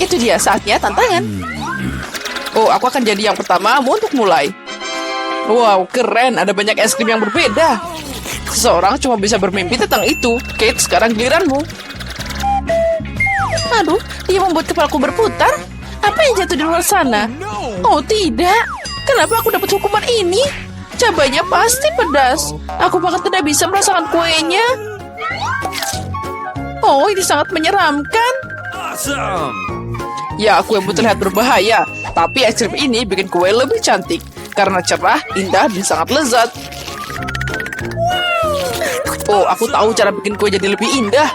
Itu dia saatnya tantangan. Oh, aku akan jadi yang pertamamu untuk mulai. Wow, keren. Ada banyak es krim yang berbeda. Seseorang cuma bisa bermimpi tentang itu. Kate, sekarang giliranmu. Aduh, dia membuat kepalaku berputar. Apa yang jatuh di luar sana? Oh, tidak. Kenapa aku dapat hukuman ini? Cabanya pasti pedas. Aku bahkan tidak bisa merasakan kuenya. Oh, ini sangat menyeramkan. Ya, kue terlihat berbahaya. Tapi es krim ini bikin kue lebih cantik. Karena cerah, indah, dan sangat lezat. Oh, aku tahu cara bikin kue jadi lebih indah.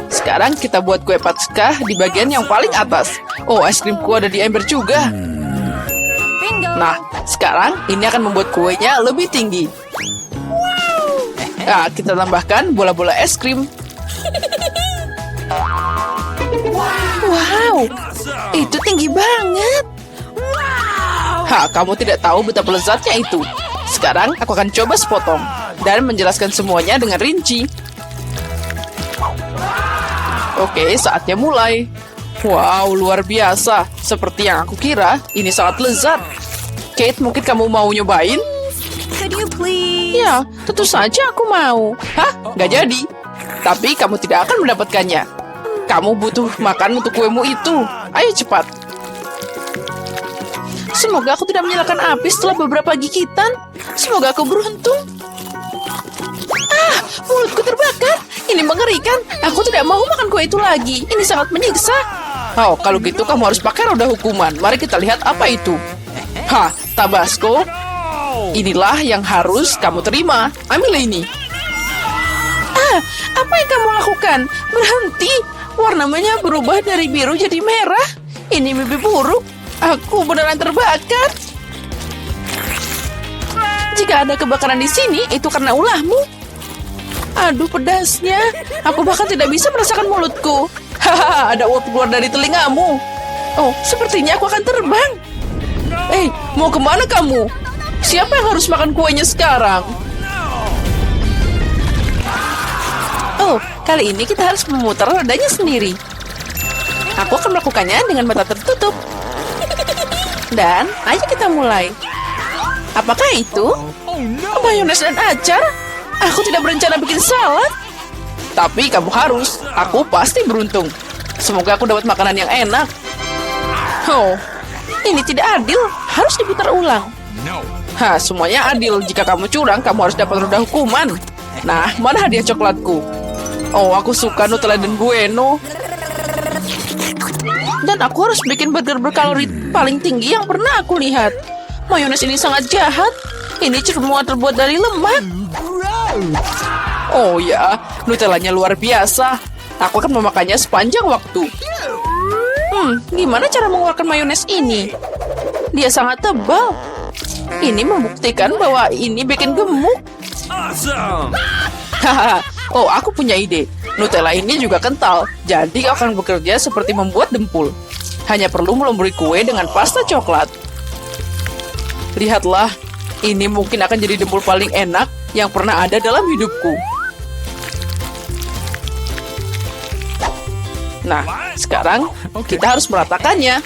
Sekarang kita buat kue Paskah di bagian yang paling atas. Oh, es krimku ada di ember juga. Nah, sekarang ini akan membuat kuenya lebih tinggi. Nah, kita tambahkan bola-bola es krim. Wow, itu tinggi banget. Kamu tidak tahu betapa lezatnya itu. Sekarang aku akan coba sepotong dan menjelaskan semuanya dengan rinci. Oke, saatnya mulai. Wow, luar biasa. Seperti yang aku kira, ini sangat lezat. Kate, mungkin kamu mau nyobain? Could you please? Ya, tentu saja aku mau. Nggak jadi. Tapi kamu tidak akan mendapatkannya. Kamu butuh makan untuk kuemu itu. Ayo cepat. Semoga aku tidak menyalakan api setelah beberapa gigitan. Semoga aku beruntung. Mulutku terbakar. Ini mengerikan. Aku tidak mau makan kue itu lagi. Ini sangat menyiksa. Oh, kalau gitu kamu harus pakai roda hukuman. Mari kita lihat apa itu. Tabasco. Inilah yang harus kamu terima. Ambil ini. Apa yang kamu lakukan? Berhenti. Warnanya berubah dari biru jadi merah. Ini mimpi buruk. Aku beneran terbakar. Jika ada kebakaran di sini, itu karena ulahmu. Aduh, pedasnya. Aku bahkan tidak bisa merasakan mulutku. Ada uap keluar dari telingamu. Oh, sepertinya aku akan terbang. Mau kemana kamu? Siapa yang harus makan kuenya sekarang? Oh, kali ini kita harus memutar rodanya sendiri. Aku akan melakukannya dengan mata tertutup. Dan, ayo kita mulai. Apakah itu? Mayones dan acar? Aku tidak berencana bikin salad. Tapi kamu harus. Aku pasti beruntung. Semoga aku dapat makanan yang enak. Oh, ini tidak adil. Harus diputar ulang. Semuanya adil. Jika kamu curang, kamu harus dapat roda hukuman. Nah, mana hadiah coklatku? Oh, aku suka Nutella dan Bueno. Dan aku harus bikin burger berkalori paling tinggi yang pernah aku lihat. Mayones ini sangat jahat. Ini semua terbuat dari lemak. Oh ya, Nutellanya luar biasa. Aku akan memakannya sepanjang waktu. Gimana cara mengeluarkan mayones ini? Dia sangat tebal. Ini membuktikan bahwa ini bikin gemuk. Oh, aku punya ide. Nutella ini juga kental, jadi akan bekerja seperti membuat dempul. Hanya perlu melumuri kue dengan pasta coklat. Lihatlah, ini mungkin akan jadi dempul paling enak yang pernah ada dalam hidupku. Nah, sekarang kita harus meratakannya.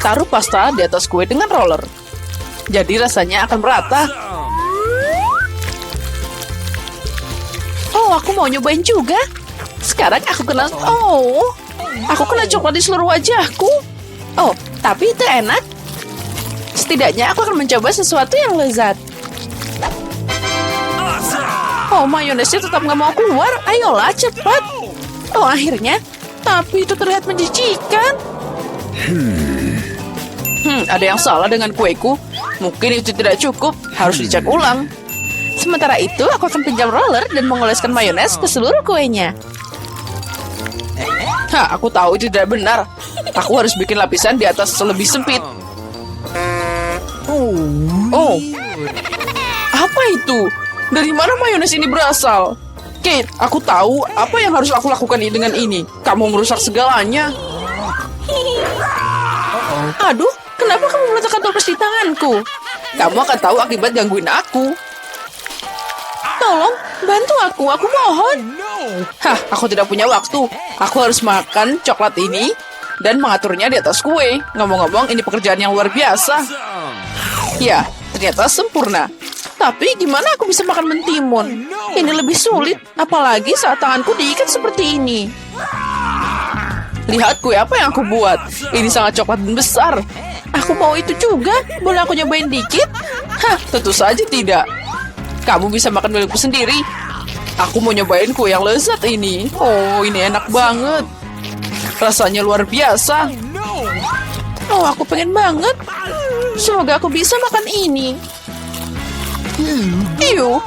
Taruh pasta di atas kue dengan roller. Jadi rasanya akan merata. Oh, aku mau nyobain juga. Sekarang aku kena... aku kena coklat di seluruh wajahku. Oh, tapi itu enak. Setidaknya aku akan mencoba sesuatu yang lezat. Oh, mayonesnya tetap nggak mau keluar. Ayolah, cepat. Oh, akhirnya. Tapi itu terlihat menjijikan. Ada yang salah dengan kueku. Mungkin itu tidak cukup. Harus dicek ulang. Sementara itu, aku akan pinjam roller dan mengoleskan mayones ke seluruh kuenya. Aku tahu itu tidak benar. Aku harus bikin lapisan di atas lebih sempit. Oh, apa itu? Dari mana mayones ini berasal? Kate, aku tahu apa yang harus aku lakukan dengan ini. Kamu merusak segalanya. Aduh, kenapa kamu meletakkan toples di tanganku? Kamu akan tahu akibat gangguin aku. Tolong, Bantu aku mohon. Hah, aku tidak punya waktu. Aku harus makan coklat ini dan mengaturnya di atas kue. Ngomong-ngomong, ini pekerjaan yang luar biasa. Ya, ternyata sempurna. Tapi gimana aku bisa makan mentimun? Ini lebih sulit, apalagi saat tanganku diikat seperti ini. Lihat kue apa yang aku buat. Ini sangat coklat dan besar. Aku mau itu juga. Boleh aku nyobain dikit? Hah, tentu saja tidak. Kamu bisa makan milikku sendiri. Aku mau nyobain kue yang lezat ini. Oh, ini enak banget. Rasanya luar biasa. Oh, aku pengen banget. Semoga aku bisa makan ini. Iu,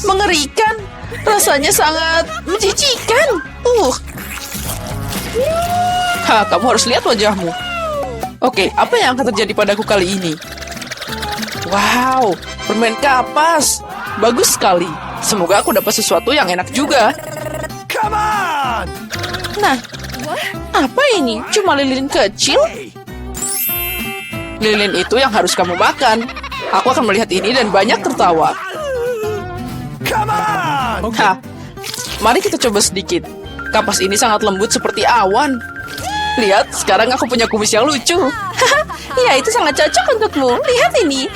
mengerikan. Rasanya sangat menjijikan. Hah, kamu harus lihat wajahmu. Oke, apa yang akan terjadi padaku kali ini? Wow, permen kapas. Bagus sekali. Semoga aku dapat sesuatu yang enak juga. Come on! Nah, apa ini? Cuma lilin kecil? Lilin itu yang harus kamu makan. Aku akan melihat ini dan banyak tertawa. Come on! Hah, mari kita coba sedikit. Kapas ini sangat lembut seperti awan. Lihat, sekarang aku punya kumis yang lucu. Ya, itu sangat cocok untukmu. Lihat ini.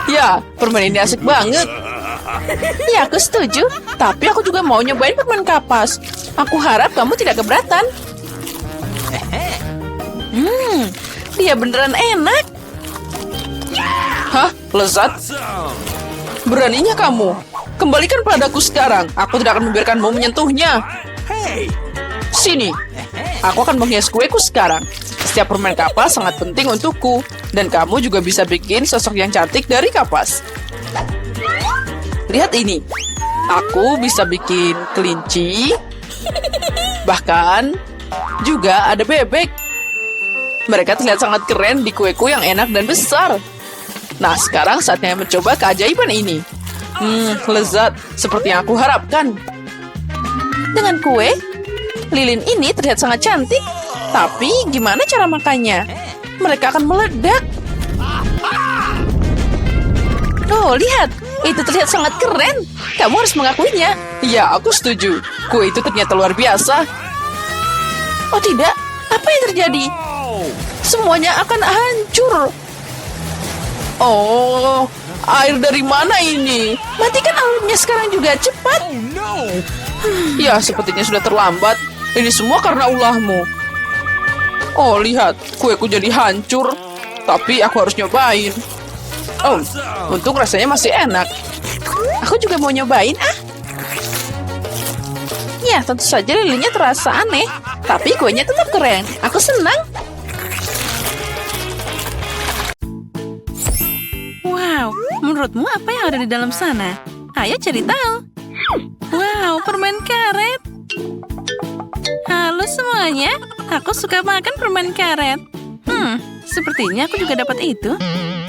Ya, permen ini asik banget. Ya, aku setuju. Tapi aku juga mau nyobain permen kapas. Aku harap kamu tidak keberatan. Dia beneran enak. Hah? Lezat? Beraninya kamu. Kembalikan padaku sekarang. Aku tidak akan membiarkanmu menyentuhnya. Hey! Sini. Aku akan menghias kueku sekarang. Setiap permen kapas sangat penting untukku. Dan kamu juga bisa bikin sosok yang cantik dari kapas. Lihat ini. Aku bisa bikin kelinci. Bahkan juga ada bebek. Mereka terlihat sangat keren di kueku yang enak dan besar. Nah, sekarang saatnya mencoba keajaiban ini. Lezat. Seperti yang aku harapkan. Dengan kue, lilin ini terlihat sangat cantik. Tapi gimana cara makannya? Mereka akan meledak. Oh, lihat. Itu terlihat sangat keren. Kamu harus mengakuinya. Ya, aku setuju. Kue itu ternyata luar biasa. Oh tidak, apa yang terjadi? Semuanya akan hancur. Oh, air dari mana ini? Matikan airnya sekarang juga, cepat. Ya, sepertinya sudah terlambat. Ini semua karena ulahmu. Oh, lihat, kueku jadi hancur. Tapi aku harus nyobain. Oh, untung rasanya masih enak. Aku juga mau nyobain, Ya, tentu saja lilinnya terasa aneh. Tapi kuenya tetap keren. Aku senang. Wow, menurutmu apa yang ada di dalam sana? Ayo cari tahu. Wow, permen karet. Halo semuanya, aku suka makan permen karet. Sepertinya aku juga dapat itu.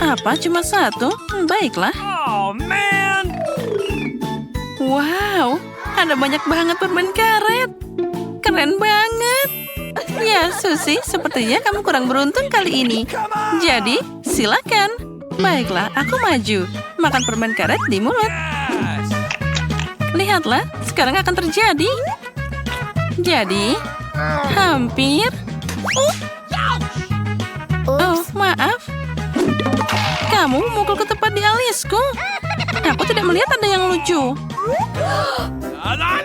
Apa, cuma satu? Baiklah. Oh, man! Wow, ada banyak banget permen karet. Keren banget. Ya, Susie, sepertinya kamu kurang beruntung kali ini. Jadi, silakan. Baiklah, aku maju. Makan permen karet di mulut. Lihatlah, sekarang akan terjadi. Jadi, hampir. Oh, maaf. Kamu memukul ke tepat di alisku. Aku tidak melihat ada yang lucu.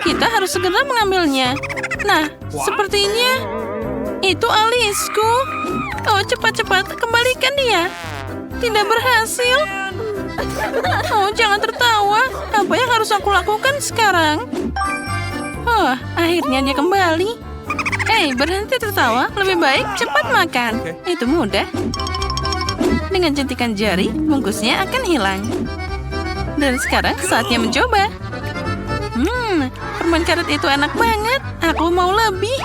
Kita harus segera mengambilnya. Nah, sepertinya itu alisku. Oh, cepat-cepat, kembalikan dia. Tidak berhasil. Oh, jangan tertawa. Apa yang harus aku lakukan sekarang? Oh, akhirnya dia kembali. Hei, berhenti tertawa. Lebih baik cepat makan. Itu mudah. Dengan jentikan jari, bungkusnya akan hilang. Dan sekarang saatnya mencoba. Permen karet itu enak banget. Aku mau lebih.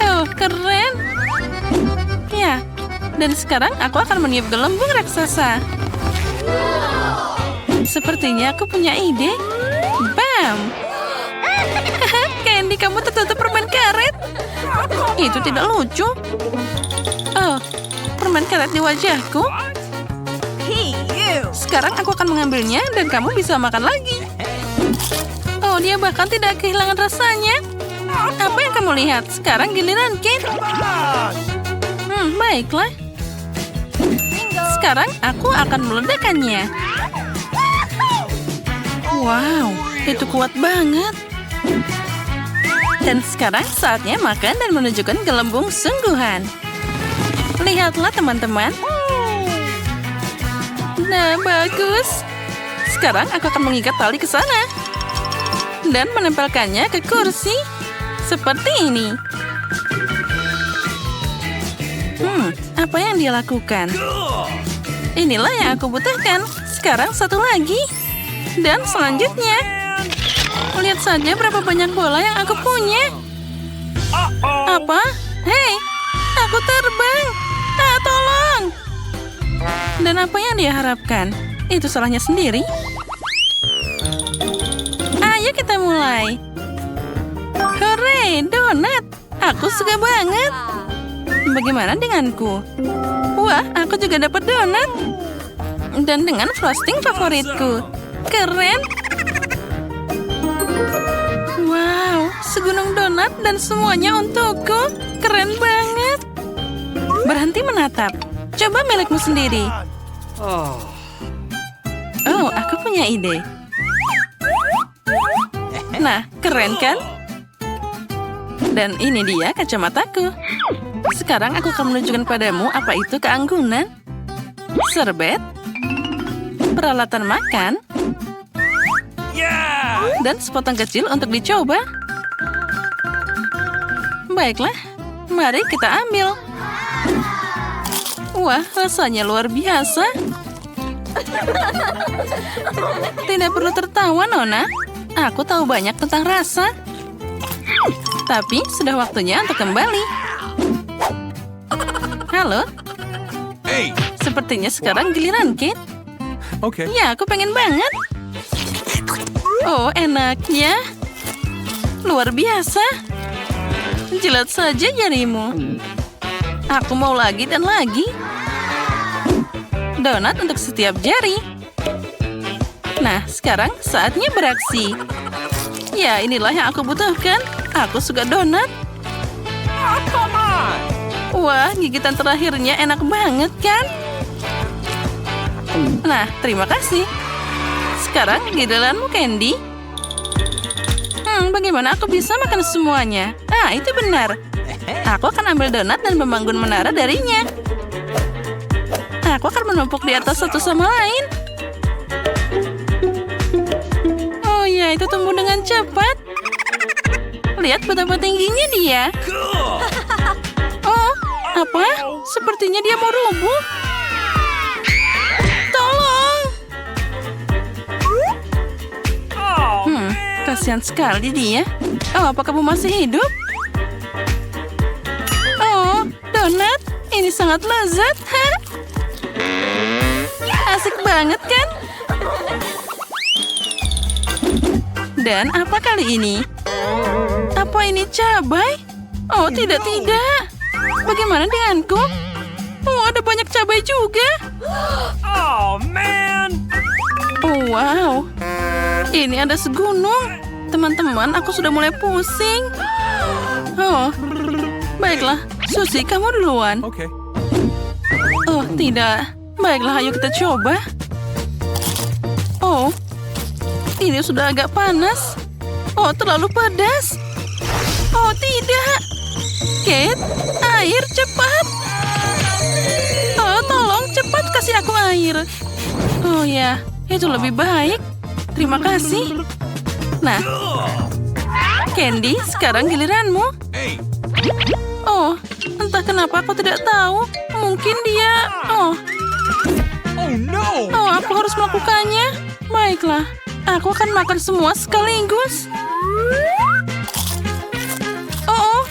Oh, keren. Ya, dan sekarang aku akan meniup gelembung raksasa. Sepertinya aku punya ide. Bam! Candy, kamu tertutup permen karet. Itu tidak lucu. Oh, permen karet di wajahku. Hey, you! Sekarang aku akan mengambilnya dan kamu bisa makan lagi. Oh, dia bahkan tidak kehilangan rasanya. Apa yang kamu lihat? Sekarang giliran Kate. Come on! Baiklah. Sekarang aku akan meledakkannya. Wow, itu kuat banget. Dan sekarang saatnya makan dan menunjukkan gelembung sungguhan. Lihatlah teman-teman. Nah, bagus. Sekarang aku akan mengikat tali ke sana. Dan menempelkannya ke kursi. Seperti ini. Apa yang dia lakukan? Inilah yang aku butuhkan. Sekarang satu lagi. Dan selanjutnya. Lihat saja berapa banyak bola yang aku punya. Apa? Hei, aku terbang. Tolong. Dan apa yang dia harapkan? Itu salahnya sendiri. Ayo kita mulai. Hore, donat. Aku suka banget. Bagaimana denganku? Wah, aku juga dapat donat. Dan dengan frosting favoritku. Keren. Wow, segunung donat dan semuanya untukku. Keren banget. Berhenti menatap. Coba milikmu sendiri. Oh, aku punya ide. Nah, keren kan? Dan ini dia kacamataku. Sekarang aku akan menunjukkan padamu apa itu keanggunan. Serbet, peralatan makan, dan sepotong kecil untuk dicoba. Baiklah, mari kita ambil. Wah, rasanya luar biasa. Tidak perlu tertawa, Nona. Aku tahu banyak tentang rasa. Tapi sudah waktunya untuk kembali. Halo? Hey! Sepertinya sekarang giliran Kate. Okay. Ya, aku pengen banget. Oh, enaknya. Luar biasa. Jilat saja jarimu. Aku mau lagi dan lagi. Donat untuk setiap jari. Nah, sekarang saatnya beraksi. Ya, inilah yang aku butuhkan. Aku suka donat. Come on! Wah, gigitan terakhirnya enak banget kan? Nah, terima kasih. Sekarang giliranmu, Candy. Bagaimana aku bisa makan semuanya? Ah, itu benar. Aku akan ambil donat dan membangun menara darinya. Aku akan menumpuk di atas satu sama lain. Oh ya, itu tumbuh dengan cepat. Lihat betapa tingginya dia. Oh, apa? Sepertinya dia mau rubuh. Tolong! Kasihan sekali dia. Oh, apa kamu masih hidup? Oh, donat. Ini sangat lezat. Hah? Asik banget kan? Dan apa kali ini? Apa ini cabai? Oh, tidak. Bagaimana denganku? Oh, ada banyak cabai juga. Oh, man! Oh, wow. Ini ada segunung. Teman-teman, aku sudah mulai pusing. Oh, baiklah. Susi, kamu duluan. Okay. Oh, tidak. Baiklah, ayo kita coba. Oh, ini sudah agak panas. Oh, terlalu pedas. Oh, tidak. Kate, air cepat. Oh, tolong cepat kasih aku air. Oh ya, itu lebih baik. Terima kasih. Nah, Candy, sekarang giliranmu. Hey! Oh, entah kenapa aku tidak tahu. Mungkin dia... Oh, no! Oh, aku harus melakukannya. Baiklah, aku akan makan semua sekaligus. Oh,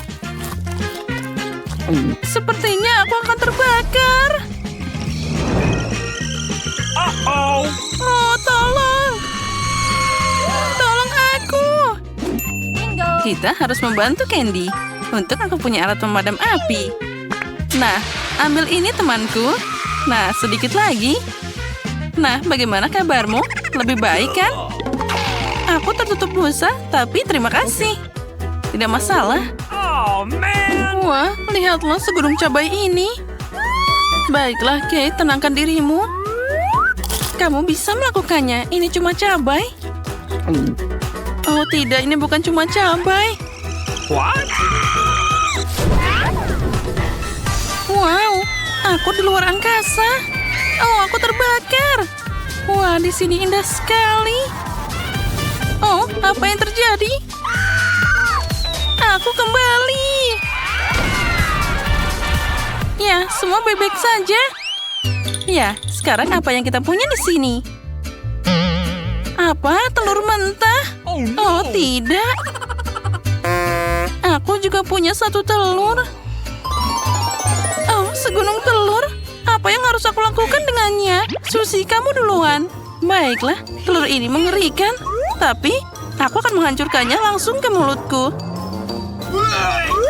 sepertinya aku akan terbakar. Uh-oh! Oh, tolong. Tolong aku. Kita harus membantu Candy. Untuk aku punya alat pemadam api. Nah, ambil ini temanku. Nah, sedikit lagi. Nah, bagaimana kabarmu? Lebih baik kan? Aku tertutup busa, tapi terima kasih. Tidak masalah. Oh, man. Wah, lihatlah segudung cabai ini. Baiklah, Kate, tenangkan dirimu. Kamu bisa melakukannya. Ini cuma cabai. Oh tidak, ini bukan cuma cabai. What? Wow, aku di luar angkasa. Oh, aku terbakar. Wah, di sini indah sekali. Oh, apa yang terjadi? Aku kembali. Ya, semua baik-baik saja. Ya, sekarang apa yang kita punya di sini? Apa? Telur mentah? Oh, no. Oh, tidak. Aku juga punya satu telur. Oh, segunung telur. Apa yang harus aku lakukan dengannya? Susi, kamu duluan. Baiklah, telur ini mengerikan. Tapi, aku akan menghancurkannya langsung ke mulutku.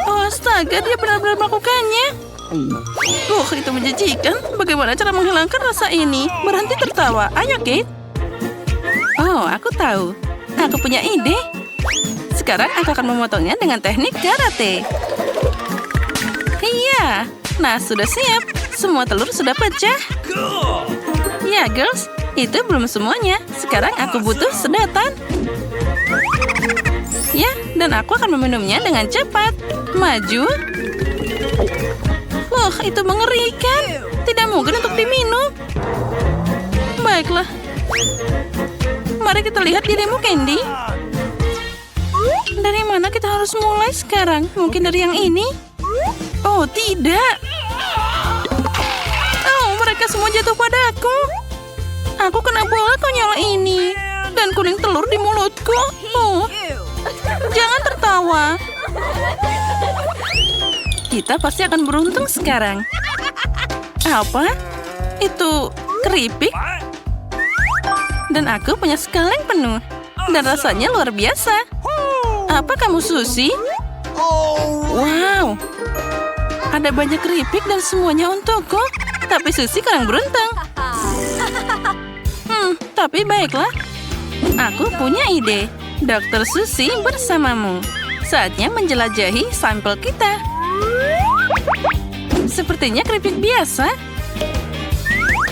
Oh, astaga, dia benar-benar melakukannya. Itu menjijikan. Bagaimana cara menghilangkan rasa ini? Berhenti tertawa. Ayo, Kate. Oh, aku tahu. Aku punya ide. Sekarang aku akan memotongnya dengan teknik karate. Iya. Nah, sudah siap. Semua telur sudah pecah. Cool. Ya, girls. Itu belum semuanya. Sekarang aku butuh sedotan. Ya, dan aku akan meminumnya dengan cepat. Maju. Loh, itu mengerikan. Tidak mungkin untuk diminum. Baiklah. Mari kita lihat dirimu, Candy. Dari mana kita harus mulai sekarang? Mungkin dari yang ini? Oh, tidak. Oh, mereka semua jatuh padaku. Aku kena bola konyol ini. Dan kuning telur di mulutku. Oh, jangan tertawa. Kita pasti akan beruntung sekarang. Apa? Itu keripik? Dan aku punya sekaleng penuh. Dan rasanya luar biasa. Apa kamu, Susi? Wow. Ada banyak keripik dan semuanya untukku. Tapi Susi kurang beruntung. Tapi baiklah. Aku punya ide. Dokter Susi bersamamu. Saatnya menjelajahi sampel kita. Sepertinya keripik biasa.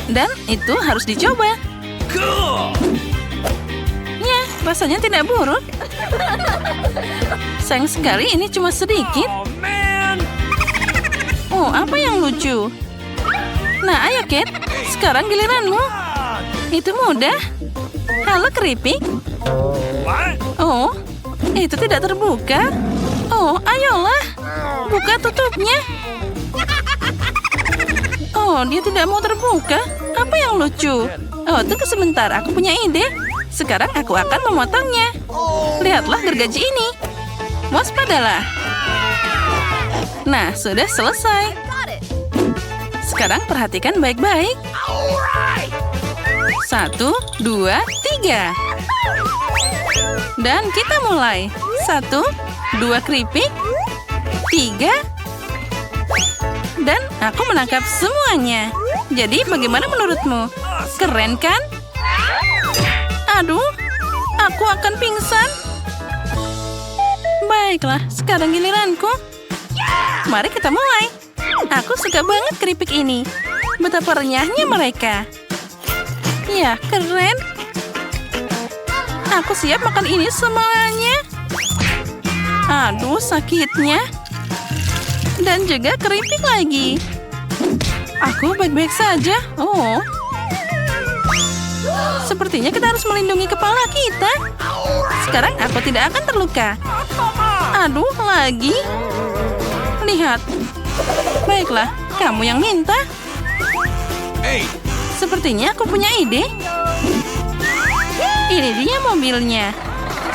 Dan itu harus dicoba. Cool. Ya, rasanya tidak buruk. Sayang sekali ini cuma sedikit. Oh, man. Oh, apa yang lucu? Nah, ayo Kate. Sekarang giliranmu. Itu mudah. Halo keripik. What? Oh, itu tidak terbuka. Oh, ayolah. Buka tutupnya. Oh, dia tidak mau terbuka. Apa yang lucu? Oh, tunggu sebentar. Aku punya ide. Sekarang aku akan memotongnya. Lihatlah gergaji ini. Waspadalah. Nah, sudah selesai. Sekarang perhatikan baik-baik. 1, 2, 3. Dan kita mulai. 1, 2 keripik. 3. Dan aku menangkap semuanya. Jadi bagaimana menurutmu? Keren kan? Aduh, aku akan pingsan. Baiklah, sekarang giliranku. Mari kita mulai. Aku suka banget keripik ini. Betapa renyahnya mereka. Ya, keren. Aku siap makan ini semuanya. Aduh, sakitnya. Dan juga keripik lagi. Aku baik-baik saja. Oh. Sepertinya kita harus melindungi kepala kita. Sekarang aku tidak akan terluka. Aduh, lagi. Lihat. Baiklah, kamu yang minta. Hey. Sepertinya aku punya ide. Ini dia mobilnya.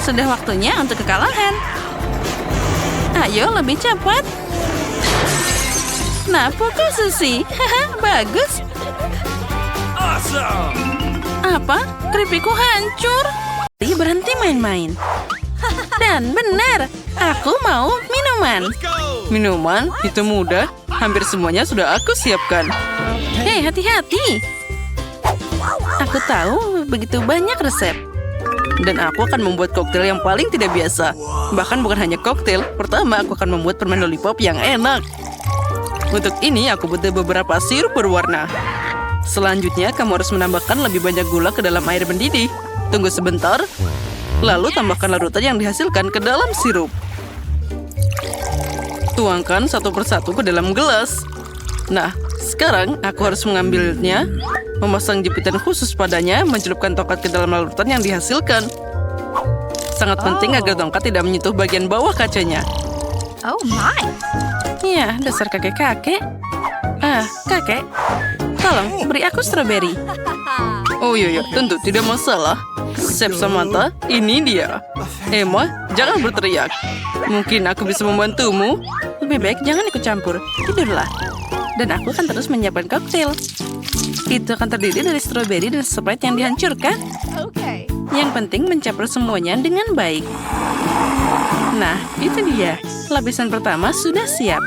Sudah waktunya untuk kekalahan. Ayo, lebih cepat. Nah, pukul Susi. Haha, bagus. Awesome. Apa? Keripikku hancur. Berhenti main-main. Dan benar, aku mau minuman. Let's go. Minuman? Itu mudah. Hampir semuanya sudah aku siapkan. Hei, hati-hati. Aku tahu begitu banyak resep. Dan aku akan membuat koktail yang paling tidak biasa. Bahkan bukan hanya koktail, pertama aku akan membuat permen lollipop yang enak. Untuk ini aku butuh beberapa sirup berwarna. Selanjutnya kamu harus menambahkan lebih banyak gula ke dalam air mendidih. Tunggu sebentar. Lalu tambahkan larutan yang dihasilkan ke dalam sirup. Tuangkan satu persatu ke dalam gelas. Nah, sekarang aku harus mengambilnya, memasang jepitan khusus padanya, mencelupkan tongkat ke dalam larutan yang dihasilkan. Sangat penting agar tongkat tidak menyentuh bagian bawah kacanya. Oh my. Ya, dasar kakek-kakek. Kakek, tolong beri aku stroberi. Oh iya, tentu tidak masalah. Chef Samantha, ini dia. Emma, jangan berteriak. Mungkin aku bisa membantumu. Lebih baik jangan ikut campur. Tidurlah. Dan aku akan terus menyiapkan koktail. Itu akan terdiri dari stroberi dan Sprite yang dihancurkan. Okay. Yang penting mencampur semuanya dengan baik. Nah, itu dia. Lapisan pertama sudah siap.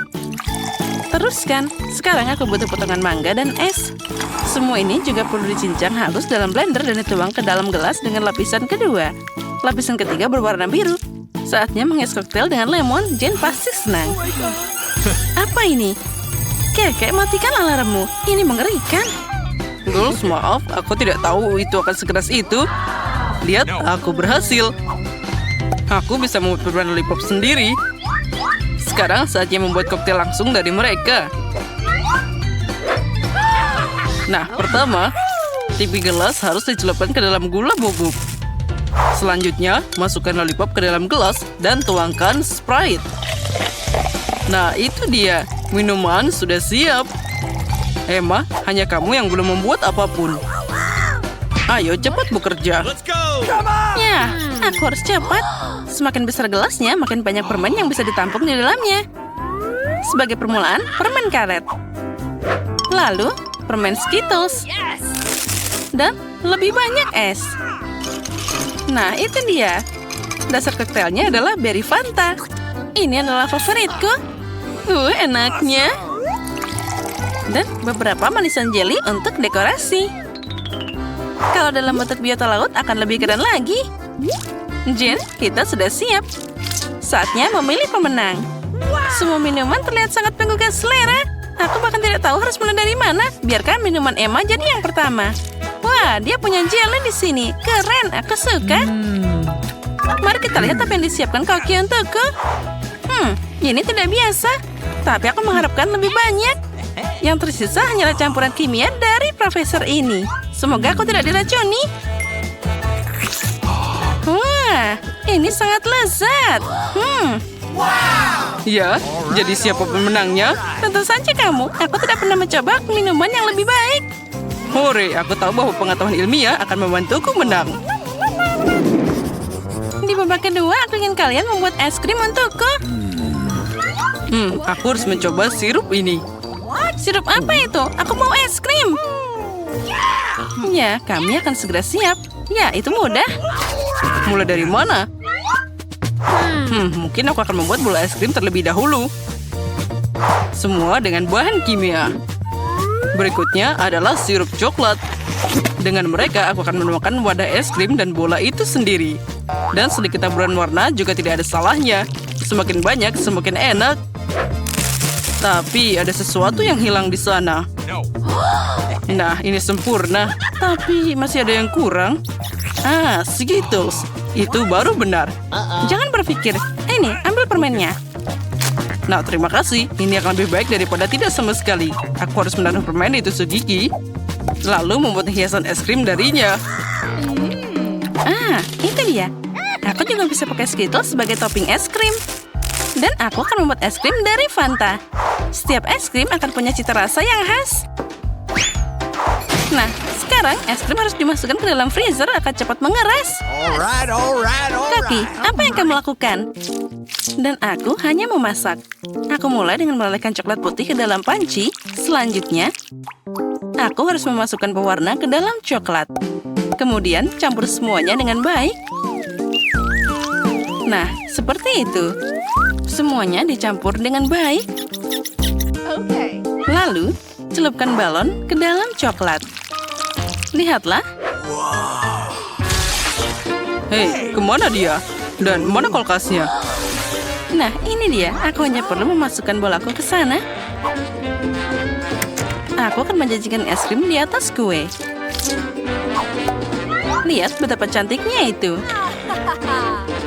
Teruskan. Sekarang aku butuh potongan mangga dan es. Semua ini juga perlu dicincang halus dalam blender dan dituang ke dalam gelas dengan lapisan kedua. Lapisan ketiga berwarna biru. Saatnya menghias koktail dengan lemon. Jen pasti senang. Apa ini? Kakek, matikan alarmmu. Ini mengerikan. Girls, maaf. Aku tidak tahu itu akan sekeras itu. Lihat, aku berhasil. Aku bisa membuat permen lollipop sendiri. Sekarang saatnya membuat koktail langsung dari mereka. Nah, pertama, tipi gelas harus dicelupkan ke dalam gula bubuk. Selanjutnya, masukkan lollipop ke dalam gelas dan tuangkan Sprite. Nah, itu dia. Minuman sudah siap. Emma, hanya kamu yang belum membuat apapun. Ayo, cepat bekerja. Let's go! Come on! Ya, aku harus cepat. Semakin besar gelasnya, makin banyak permen yang bisa ditampung di dalamnya. Sebagai permulaan, permen karet. Lalu, permen Skittles. Yes. Dan lebih banyak es. Nah, itu dia. Dasar koktailnya adalah berry Fanta. Ini adalah favoritku. Enaknya. Dan beberapa manisan jelly untuk dekorasi. Kalau dalam bentuk biota laut akan lebih keren lagi. Jen, kita sudah siap. Saatnya memilih pemenang. Semua minuman terlihat sangat menggugah selera. Aku bahkan tidak tahu harus mulai dari mana. Biarkan minuman Emma jadi yang pertama. Wah, dia punya jelly di sini. Keren, aku suka. Mari kita lihat apa yang disiapkan Koki untukku. Ini tidak biasa. Tapi aku mengharapkan lebih banyak. Yang tersisa hanyalah campuran kimia dari profesor ini. Semoga aku tidak diracuni. Wah, ini sangat lezat. Ya, jadi siapa pemenangnya? Tentu saja kamu. Aku tidak pernah mencoba minuman yang lebih baik. Hore, aku tahu bahwa pengetahuan ilmiah akan membantuku menang. Di babak kedua, aku ingin kalian membuat es krim untukku. Aku harus mencoba sirup ini. Sirup apa itu? Aku mau es krim. Ya, kami akan segera siap. Ya, itu mudah. Mulai dari mana? Mungkin aku akan membuat bola es krim terlebih dahulu. Semua dengan bahan kimia. Berikutnya adalah sirup coklat. Dengan mereka, aku akan menemukan wadah es krim dan bola itu sendiri. Dan sedikit taburan warna juga tidak ada salahnya. Semakin banyak, semakin enak. Tapi ada sesuatu yang hilang di sana. No. Nah, ini sempurna. Tapi masih ada yang kurang. Skittles. Itu baru benar. Jangan berpikir. Ini, ambil permennya. Nah, terima kasih. Ini akan lebih baik daripada tidak sama sekali. Aku harus menaruh permen di tusuk gigi. Lalu membuat hiasan es krim darinya. Itu dia. Aku juga bisa pakai Skittles sebagai topping es krim. Dan aku akan membuat es krim dari Fanta. Setiap es krim akan punya cita rasa yang khas. Nah, sekarang es krim harus dimasukkan ke dalam freezer akan cepat mengeras. Alright. Kaki, apa yang kamu lakukan? Dan aku hanya memasak. Aku mulai dengan melelehkan coklat putih ke dalam panci. Selanjutnya, aku harus memasukkan pewarna ke dalam coklat. Kemudian, campur semuanya dengan baik. Nah, seperti itu. Semuanya dicampur dengan baik. Okay. Lalu, celupkan balon ke dalam coklat. Lihatlah. Hei, kemana dia? Dan mana kulkasnya? Nah, ini dia. Aku hanya perlu memasukkan bolaku ke sana. Aku akan menjanjikan es krim di atas kue. Lihat betapa cantiknya itu.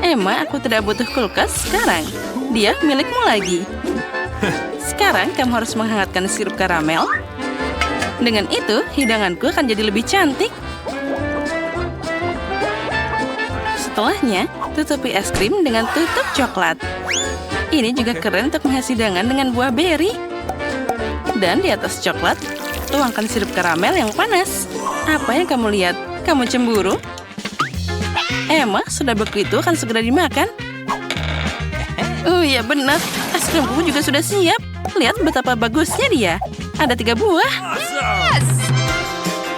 Emma, aku tidak butuh kulkas sekarang. Dia milikmu lagi. Sekarang kamu harus menghangatkan sirup karamel. Dengan itu, hidanganku akan jadi lebih cantik. Setelahnya, tutupi es krim dengan tutup coklat. Ini juga keren untuk menghias hidangan dengan buah beri. Dan di atas coklat, tuangkan sirup karamel yang panas. Apa yang kamu lihat? Kamu cemburu? Emma, sudah begitu akan segera dimakan. Oh iya benar, es krimku juga sudah siap. Lihat betapa bagusnya dia. Ada 3 buah.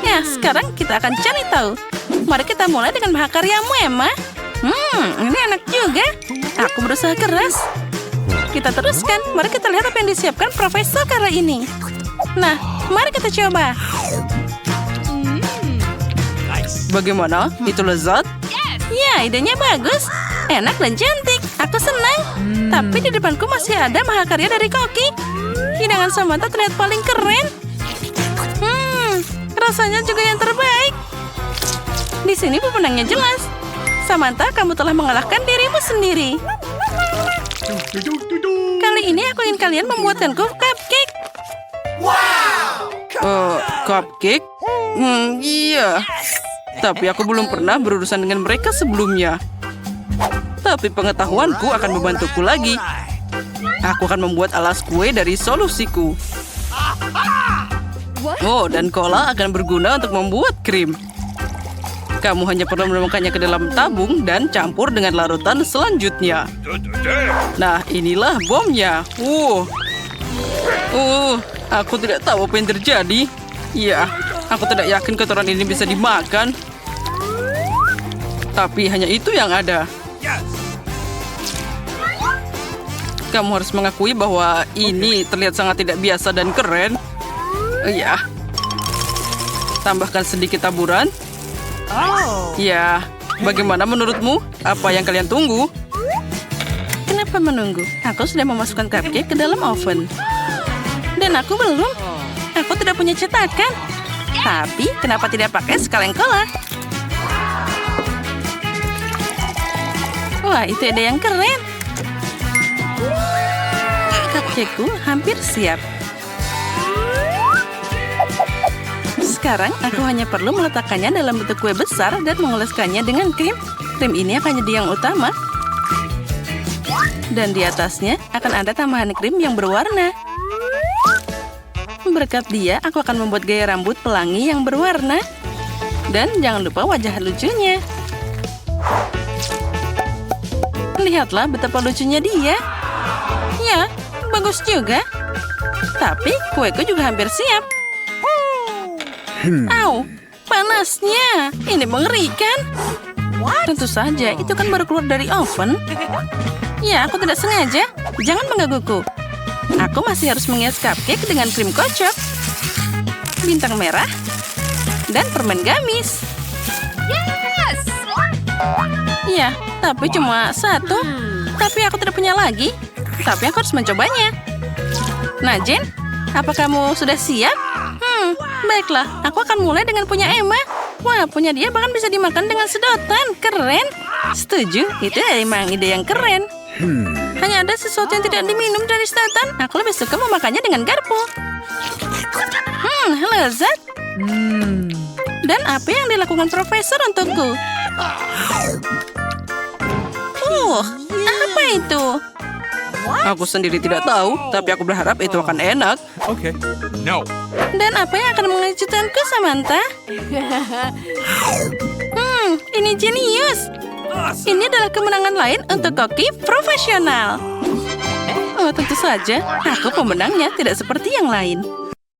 Ya, sekarang kita akan cari tahu. Mari kita mulai dengan mahakaryamu, Emma. Ini enak juga. Aku berusaha keras. Kita teruskan. Mari kita lihat apa yang disiapkan Profesor kali ini. Nah, mari kita coba. Bagaimana? Itu lezat? Ya, idenya bagus. Enak dan cantik. Aku senang. Tapi di depanku masih ada mahakarya dari Koki. Hidangan Samantha terlihat paling keren. Rasanya juga yang terbaik. Di sini pemenangnya jelas. Samantha, kamu telah mengalahkan dirimu sendiri. Kali ini aku ingin kalian membuatkanku cupcake. Cupcake? Iya. Tapi aku belum pernah berurusan dengan mereka sebelumnya. Tapi pengetahuanku akan membantuku lagi. Aku akan membuat alas kue dari solusiku. Oh, dan cola akan berguna untuk membuat krim. Kamu hanya perlu menuangkannya ke dalam tabung dan campur dengan larutan selanjutnya. Nah, inilah bomnya. Aku tidak tahu apa yang terjadi. Ya, aku tidak yakin kotoran ini bisa dimakan. Tapi hanya itu yang ada. Kamu harus mengakui bahwa ini terlihat sangat tidak biasa dan keren. Ya. Tambahkan sedikit taburan. Ya, bagaimana menurutmu? Apa yang kalian tunggu? Kenapa menunggu? Aku sudah memasukkan cupcake ke dalam oven. Dan aku belum. Aku tidak punya cetakan. Tapi, kenapa tidak pakai sekaleng cola? Wah, itu ada yang keren. Cupcakeku hampir siap. Sekarang aku hanya perlu meletakkannya dalam bentuk kue besar dan mengoleskannya dengan krim. Krim ini akan jadi yang utama. Dan di atasnya akan ada tambahan krim yang berwarna. Berkat dia, aku akan membuat gaya rambut pelangi yang berwarna. Dan jangan lupa wajah lucunya. Lihatlah betapa lucunya dia. Ya, bagus juga. Tapi kueku juga hampir siap. Au, panasnya. Ini mengerikan. Tentu saja, itu kan baru keluar dari oven. Ya, aku tidak sengaja. Jangan menggangguku. Aku masih harus menghias cupcake dengan krim kocok, bintang merah, dan permen gamis. Ya, tapi cuma 1. Tapi aku tidak punya lagi. Tapi aku harus mencobanya. Nah, Jen, apa kamu sudah siap? Baiklah, aku akan mulai dengan punya Emma. Wah, punya dia bahkan bisa dimakan dengan sedotan. Keren. Setuju, itu emang ide yang keren. Hanya ada sesuatu yang tidak diminum dari sedotan. Aku lebih suka memakannya dengan garpu. Lezat. Dan apa yang dilakukan Profesor untukku? Apa itu? Aku sendiri tidak tahu, tapi aku berharap itu akan enak. Okay. No. Dan apa yang akan mengejutkanku, Samantha? Ini jenius. Ini adalah kemenangan lain untuk koki profesional. Oh, tentu saja. Aku pemenangnya, tidak seperti yang lain.